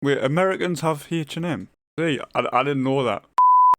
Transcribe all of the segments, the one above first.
Wait, Americans have H&M? See, I didn't know that.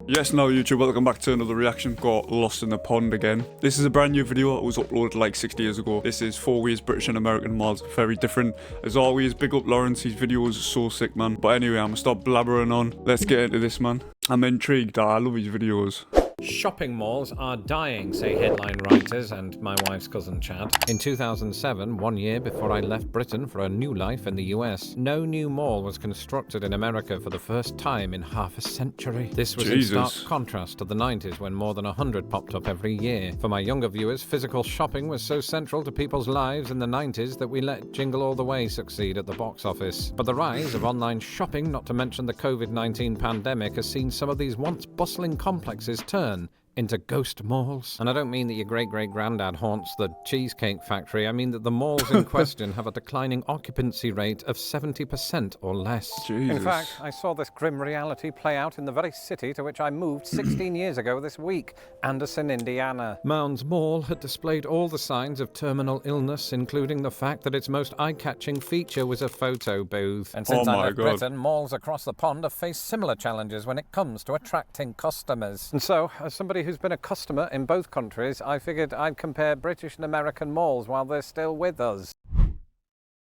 Yes, now YouTube, welcome back to another reaction. Got lost in the pond again. This is a brand new video. It was uploaded like 60 years ago. This is 4 ways British and American malls are very different. As always, big up Lawrence. His videos are so sick, man. But anyway, I'm gonna stop blabbering on. Let's get into this, man. I'm intrigued. I love his videos. Shopping malls are dying, say headline writers and my wife's cousin Chad. In 2007, 1 year before I left Britain for a new life in the US, no new mall was constructed in America for the first time in half a century. This was in stark contrast to the 90s when more than 100 popped up every year. For my younger viewers, physical shopping was so central to people's lives in the 90s that we let Jingle All the Way succeed at the box office. But the rise of online shopping, not to mention the COVID-19 pandemic, has seen some of these once bustling complexes turn into ghost malls. And I don't mean that your great-great-granddad haunts the Cheesecake Factory. I mean that the malls in question have a declining occupancy rate of 70% or less. Jesus. In fact, I saw this grim reality play out in the very city to which I moved 16 years ago this week, Anderson, Indiana. Mounds Mall had displayed all the signs of terminal illness, including the fact that its most eye-catching feature was a photo booth. And since I left Britain, malls across the pond have faced similar challenges when it comes to attracting customers. And so, as somebody who's been a customer in both countries, I figured I'd compare British and American malls while they're still with us.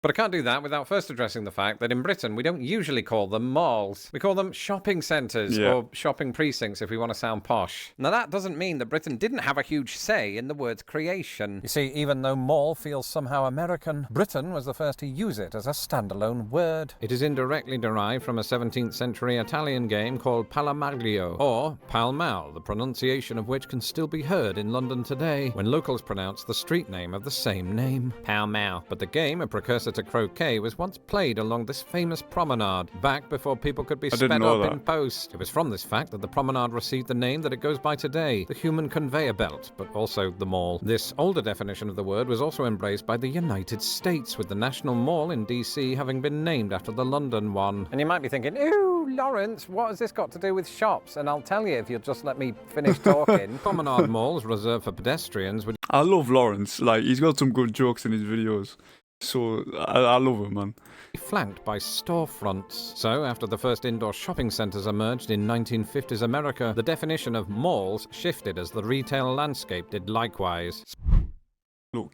But I can't do that without first addressing the fact that in Britain we don't usually call them malls. We call them shopping centres, or shopping precincts if we want to sound posh. Now that doesn't mean that Britain didn't have a huge say in the word's creation. You see, even though mall feels somehow American, Britain was the first to use it as a standalone word. It is indirectly derived from a 17th century Italian game called Palamaglio, or Pall Mall, the pronunciation of which can still be heard in London today, when locals pronounce the street name of the same name, Pall Mall. But the game, a precursor to croquet, was once played along this famous promenade, back before people could be sped up in post. It was from this fact that the promenade received the name that it goes by today, the human conveyor belt, but also the mall. This older definition of the word was also embraced by the United States, with the National Mall in DC having been named after the London one. And you might be thinking, ooh, Lawrence, what has this got to do with shops? And I'll tell you if you'll just let me finish talking. Promenade malls reserved for pedestrians would... I love Lawrence. Like, he's got some good jokes in his videos. So, I love him, man. Flanked by storefronts. So, after the first indoor shopping centres emerged in 1950s America, the definition of malls shifted as the retail landscape did likewise.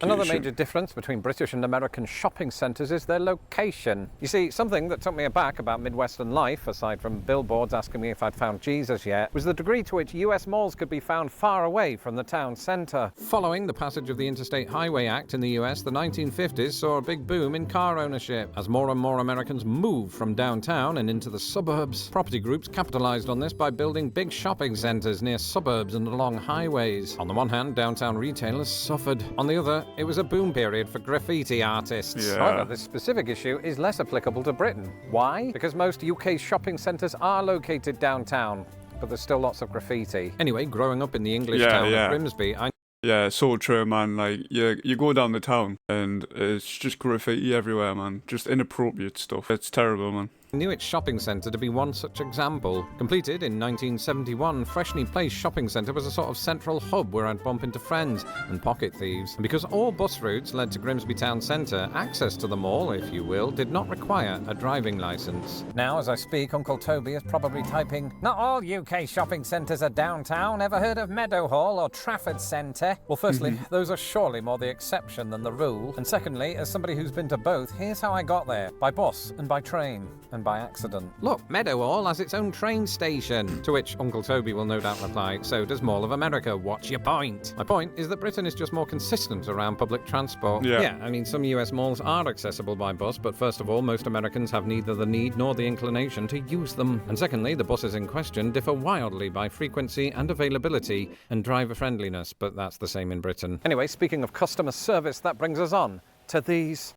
Another major difference between British and American shopping centres is their location. You see, something that took me aback about Midwestern life, aside from billboards asking me if I'd found Jesus yet, was the degree to which US malls could be found far away from the town centre. Following the passage of the Interstate Highway Act in the US, the 1950s saw a big boom in car ownership. As more and more Americans moved from downtown and into the suburbs, property groups capitalised on this by building big shopping centres near suburbs and along highways. On the one hand, downtown retailers suffered. On the other, it was a boom period for graffiti artists. However, this specific issue is less applicable to Britain. Why? Because most UK shopping centres are located downtown, but there's still lots of graffiti. Anyway, growing up in the English town of Grimsby, Yeah, so true, man. Like, you go down the town and it's just graffiti everywhere, man. Just inappropriate stuff. It's terrible, man. I knew its shopping centre to be one such example. Completed in 1971, Freshney Place Shopping Centre was a sort of central hub where I'd bump into friends and pocket thieves. And because all bus routes led to Grimsby Town Centre, access to the mall, if you will, did not require a driving licence. Now, as I speak, Uncle Toby is probably typing, "Not all UK shopping centres are downtown. Ever heard of Meadowhall or Trafford Centre?" Well, firstly, those are surely more the exception than the rule. And secondly, as somebody who's been to both, here's how I got there. By bus and by train. And by accident. Look, Meadowhall has its own train station. To which Uncle Toby will no doubt reply, so does Mall of America. What's your point? My point is that Britain is just more consistent around public transport. Yeah, I mean, some US malls are accessible by bus, but first of all, most Americans have neither the need nor the inclination to use them. And secondly, the buses in question differ wildly by frequency and availability and driver friendliness, but that's the same in Britain. Anyway, speaking of customer service, that brings us on to these.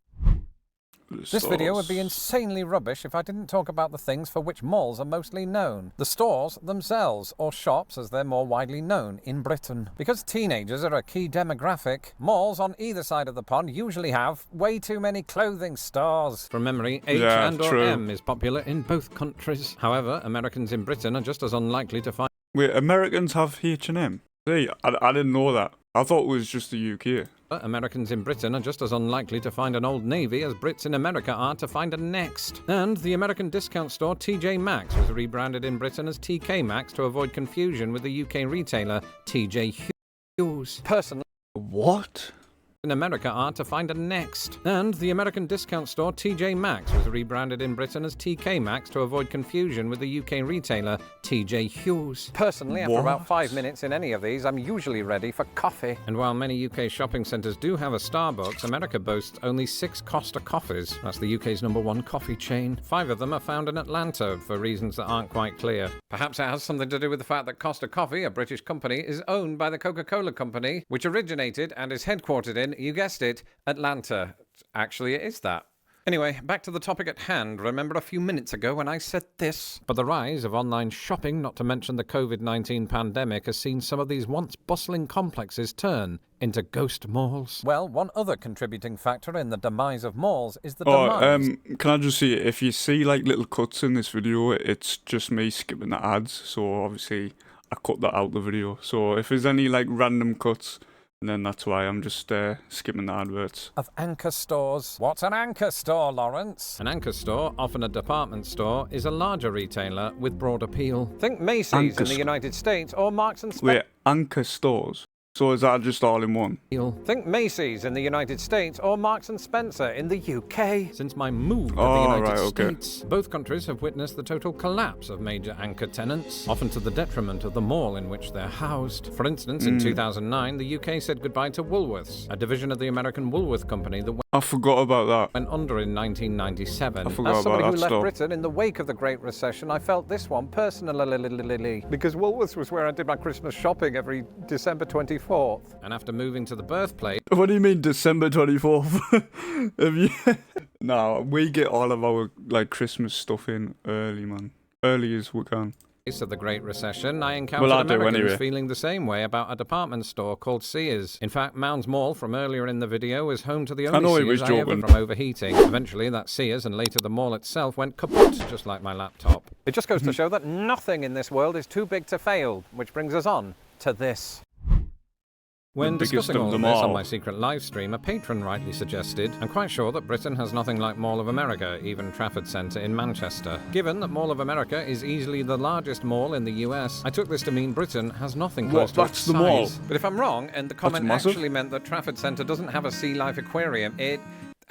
This video would be insanely rubbish if I didn't talk about the things for which malls are mostly known. The stores themselves, or shops as they're more widely known in Britain. Because teenagers are a key demographic, malls on either side of the pond usually have way too many clothing stores. From memory, H and or M is popular in both countries. However, Americans in Britain are just as unlikely to find... Wait, Americans have H&M? See, I didn't know that. I thought it was just the UK. Americans in Britain are just as unlikely to find an Old Navy as Brits in America are to find a Next. And the American discount store TJ Maxx was rebranded in Britain as TK Maxx to avoid confusion with the UK retailer TJ Hughes. Personally, What? in America are to find a Next. And the American discount store TJ Maxx was rebranded in Britain as TK Maxx to avoid confusion with the UK retailer TJ Hughes. Personally, after about 5 minutes in any of these, I'm usually ready for coffee. And while many UK shopping centres do have a Starbucks, America boasts only 6 Costa Coffees. That's the UK's #1 coffee chain. 5 of them are found in Atlanta for reasons that aren't quite clear. Perhaps it has something to do with the fact that Costa Coffee, a British company, is owned by the Coca-Cola Company, which originated and is headquartered in, you guessed it, Atlanta. Actually, it is that. Anyway, back to the topic at hand. Remember a few minutes ago when I said this? But the rise of online shopping, not to mention the COVID-19 pandemic, has seen some of these once bustling complexes turn into ghost malls. Well, one other contributing factor in the demise of malls is the demise. Can I just say, if you see like little cuts in this video, it's just me skipping the ads. So obviously, I cut that out of the video. So if there's any like random cuts, and then that's why I'm just skipping the adverts. Of anchor stores. What's an anchor store, Lawrence? An anchor store, often a department store, is a larger retailer with broad appeal. Think Macy's in the United States or Marks and Spencer. Wait, anchor stores? So is that just all in one? Think Macy's in the United States or Marks and Spencer in the UK. Since my move to the United States, both countries have witnessed the total collapse of major anchor tenants, often to the detriment of the mall in which they're housed. For instance, in 2009, the UK said goodbye to Woolworths, a division of the American Woolworth Company that I forgot about that. went under in 1997. I forgot As somebody about who that left stuff. Britain in the wake of the Great Recession, I felt this one personally, because Woolworths was where I did my Christmas shopping every December 24th. And after moving to the birthplace, What do you mean December 24th? Have you... No, we get all of our like Christmas stuff in early, man. Early as we can. of the Great Recession, I encountered Americans feeling the same way about a department store called Sears. In fact, Mounds Mall from earlier in the video was home to the only Sears I ever from overheating. Eventually, that Sears and later the mall itself went kaput, just like my laptop. It just goes to show that nothing in this world is too big to fail, which brings us on to this. When discussing all of this on my secret live stream, a patron rightly suggested, I'm quite sure that Britain has nothing like Mall of America, even Trafford Centre in Manchester. Given that Mall of America is easily the largest mall in the US, I took this to mean Britain has nothing close to its size. Mall? But if I'm wrong, and the comment actually meant that Trafford Centre doesn't have a sea life aquarium, it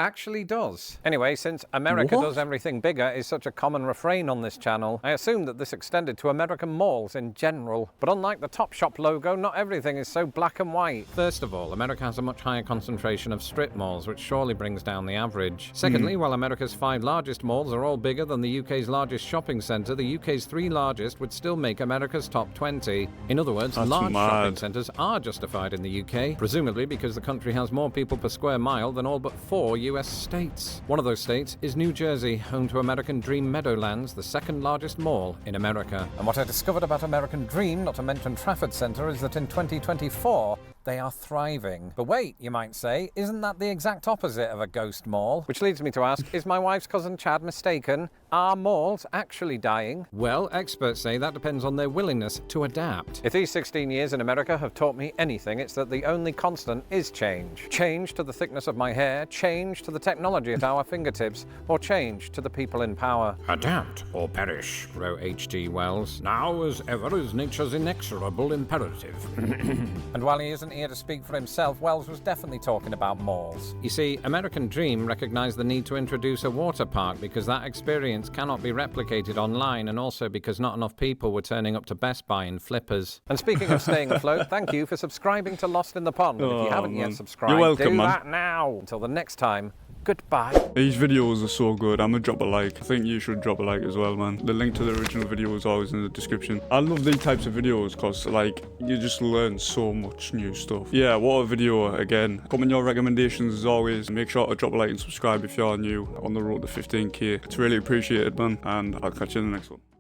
actually does. Anyway, since America does everything bigger is such a common refrain on this channel, I assumed that this extended to American malls in general. But unlike the Topshop logo, not everything is so black and white. First of all, America has a much higher concentration of strip malls, which surely brings down the average. Secondly, while America's 5 largest malls are all bigger than the UK's largest shopping centre, the UK's 3 largest would still make America's top 20. In other words, large shopping centres are justified in the UK, presumably because the country has more people per square mile than all but 4 US states. One of those states is New Jersey, home to American Dream Meadowlands, the 2nd largest mall in America. And what I discovered about American Dream, not to mention Trafford Centre, is that in 2024, they are thriving. But wait, you might say, isn't that the exact opposite of a ghost mall? Which leads me to ask, is my wife's cousin Chad mistaken? Are malls actually dying? Well, experts say that depends on their willingness to adapt. If these 16 years in America have taught me anything, it's that the only constant is change. Change to the thickness of my hair, change to the technology at our fingertips, or change to the people in power. Adapt or perish, wrote H.G. Wells. Now as ever is nature's inexorable imperative. And while he isn't here to speak for himself, Wells was definitely talking about malls. You see, American Dream recognised the need to introduce a water park because that experience cannot be replicated online, and also because not enough people were turning up to Best Buy in flippers. And speaking of staying afloat, thank you for subscribing to Lost in the Pond. And if you haven't yet subscribed, you're welcome, do that now. Until the next time, goodbye. These videos are so good. I'm gonna drop a like. I think you should drop a like as well, man. The link to the original video is always in the description. I love these types of videos because, like, you just learn so much new stuff. Yeah, what a video again. Comment your recommendations as always. Make sure to drop a like and subscribe if you're new on the road to 15k. It's really appreciated, man. And I'll catch you in the next one.